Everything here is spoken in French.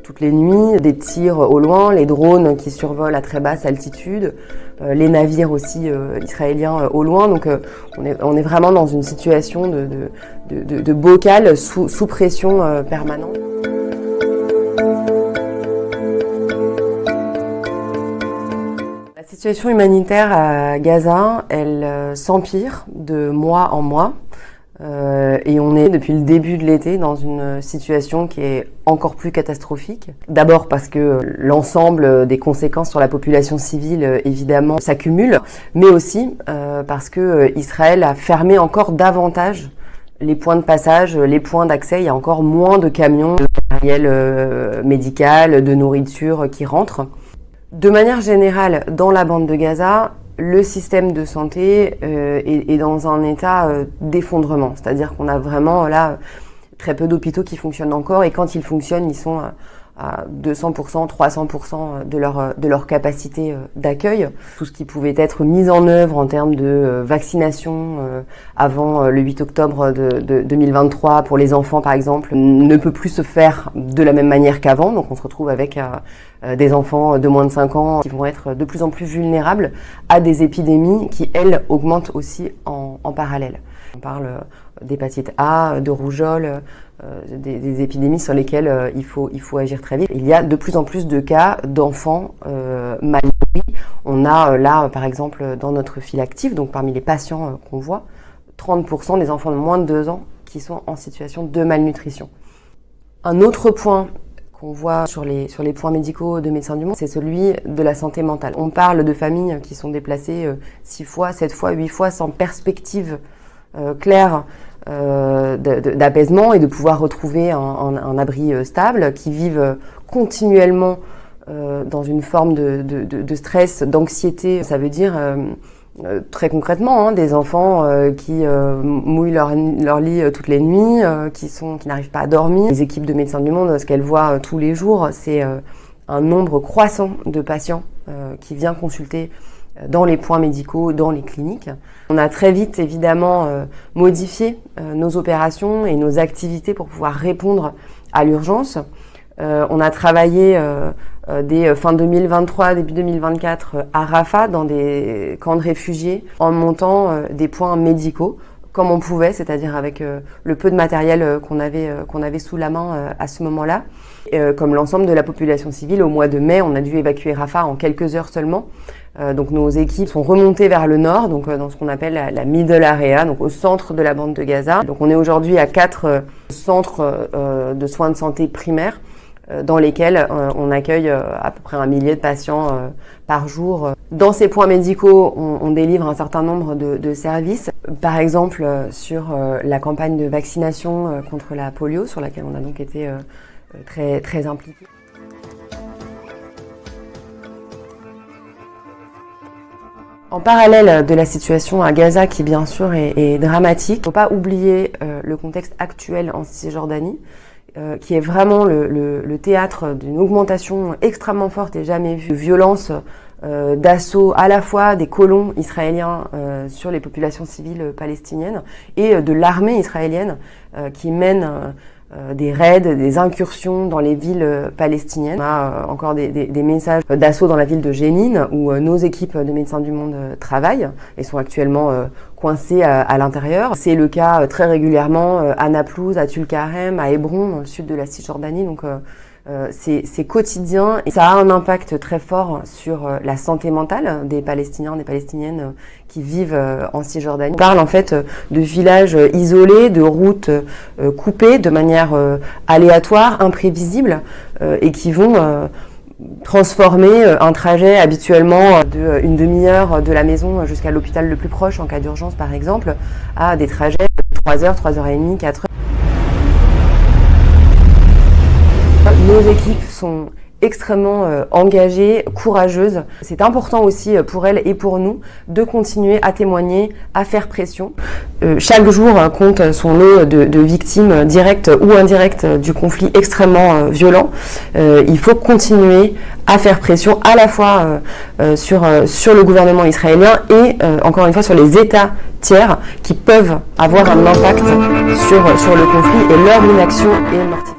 Toutes les nuits, des tirs au loin, les drones qui survolent à très basse altitude, les navires aussi israéliens au loin. Donc on est vraiment dans une situation de bocal sous pression permanente. La situation humanitaire à Gaza, elle s'empire de mois en mois. Et on est depuis le début de l'été dans une situation qui est encore plus catastrophique. D'abord parce que l'ensemble des conséquences sur la population civile, évidemment, s'accumulent, mais aussi parce que Israël a fermé encore davantage les points de passage, les points d'accès. Il y a encore moins de camions, de matériel médical, de nourriture qui rentrent. De manière générale, dans la bande de Gaza, le système de santé est dans un état d'effondrement. C'est-à-dire qu'on a vraiment là très peu d'hôpitaux qui fonctionnent encore, et quand ils fonctionnent, ils sont à 200%, 300% de leur capacité d'accueil. Tout ce qui pouvait être mis en œuvre en termes de vaccination avant le 8 octobre de 2023 pour les enfants par exemple ne peut plus se faire de la même manière qu'avant. Donc on se retrouve avec des enfants de moins de 5 ans qui vont être de plus en plus vulnérables à des épidémies qui, elles, augmentent aussi en parallèle. On parle d'hépatite A, de rougeole, des épidémies sur lesquelles il faut agir très vite. Il y a de plus en plus de cas d'enfants mal nourris. On a là, par exemple, dans notre file active, donc parmi les patients qu'on voit, 30% des enfants de moins de 2 ans qui sont en situation de malnutrition. Un autre point qu'on voit sur les points médicaux de Médecins du Monde, c'est celui de la santé mentale. On parle de familles qui sont déplacées 6 fois, 7 fois, 8 fois sans perspective claire d'apaisement et de pouvoir retrouver un abri stable, qui vivent continuellement dans une forme de stress, d'anxiété. Ça veut dire très concrètement des enfants qui mouillent leur lit toutes les nuits, qui n'arrivent pas à dormir. Les équipes de Médecins du Monde, ce qu'elles voient tous les jours, c'est un nombre croissant de patients qui vient consulter dans les points médicaux, dans les cliniques. On a très vite, évidemment, modifié nos opérations et nos activités pour pouvoir répondre à l'urgence. On a travaillé dès fin 2023, début 2024 à Rafah, dans des camps de réfugiés, en montant des points médicaux comme on pouvait, c'est-à-dire avec le peu de matériel qu'on avait sous la main à ce moment-là. Comme l'ensemble de la population civile, au mois de mai, on a dû évacuer Rafah en quelques heures seulement. Donc nos équipes sont remontées vers le nord, donc dans ce qu'on appelle la middle area, donc au centre de la bande de Gaza. Donc on est aujourd'hui à 4 centres de soins de santé primaires dans lesquels on accueille à peu près 1 millier de patients par jour. Dans ces points médicaux, on délivre un certain nombre de services. Par exemple, sur la campagne de vaccination contre la polio, sur laquelle on a donc été très, très impliqués. En parallèle de la situation à Gaza, qui bien sûr est dramatique, il ne faut pas oublier le contexte actuel en Cisjordanie, qui est vraiment le théâtre d'une augmentation extrêmement forte et jamais vue de violence, d'assaut à la fois des colons israéliens sur les populations civiles palestiniennes et de l'armée israélienne qui mène des raids, des incursions dans les villes palestiniennes. On a encore des messages d'assaut dans la ville de Jénine, où nos équipes de Médecins du Monde travaillent et sont actuellement coincées à l'intérieur. C'est le cas très régulièrement à Naplouse, à Tulkarem, à Hébron, dans le sud de la Cisjordanie. Donc c'est quotidien et ça a un impact très fort sur la santé mentale des Palestiniens, des Palestiniennes qui vivent en Cisjordanie. On parle en fait de villages isolés, de routes coupées de manière aléatoire, imprévisible et qui vont transformer un trajet habituellement d'une demi-heure de la maison jusqu'à l'hôpital le plus proche en cas d'urgence par exemple, à des trajets de 3 heures, 3h30, 4 heures. Nos équipes sont extrêmement engagées, courageuses. C'est important aussi pour elles et pour nous de continuer à témoigner, à faire pression. Chaque jour compte son lot de victimes directes ou indirectes du conflit extrêmement violent. Il faut continuer à faire pression à la fois sur le gouvernement israélien et encore une fois sur les États tiers qui peuvent avoir un impact sur le conflit, et leur inaction est mortifère.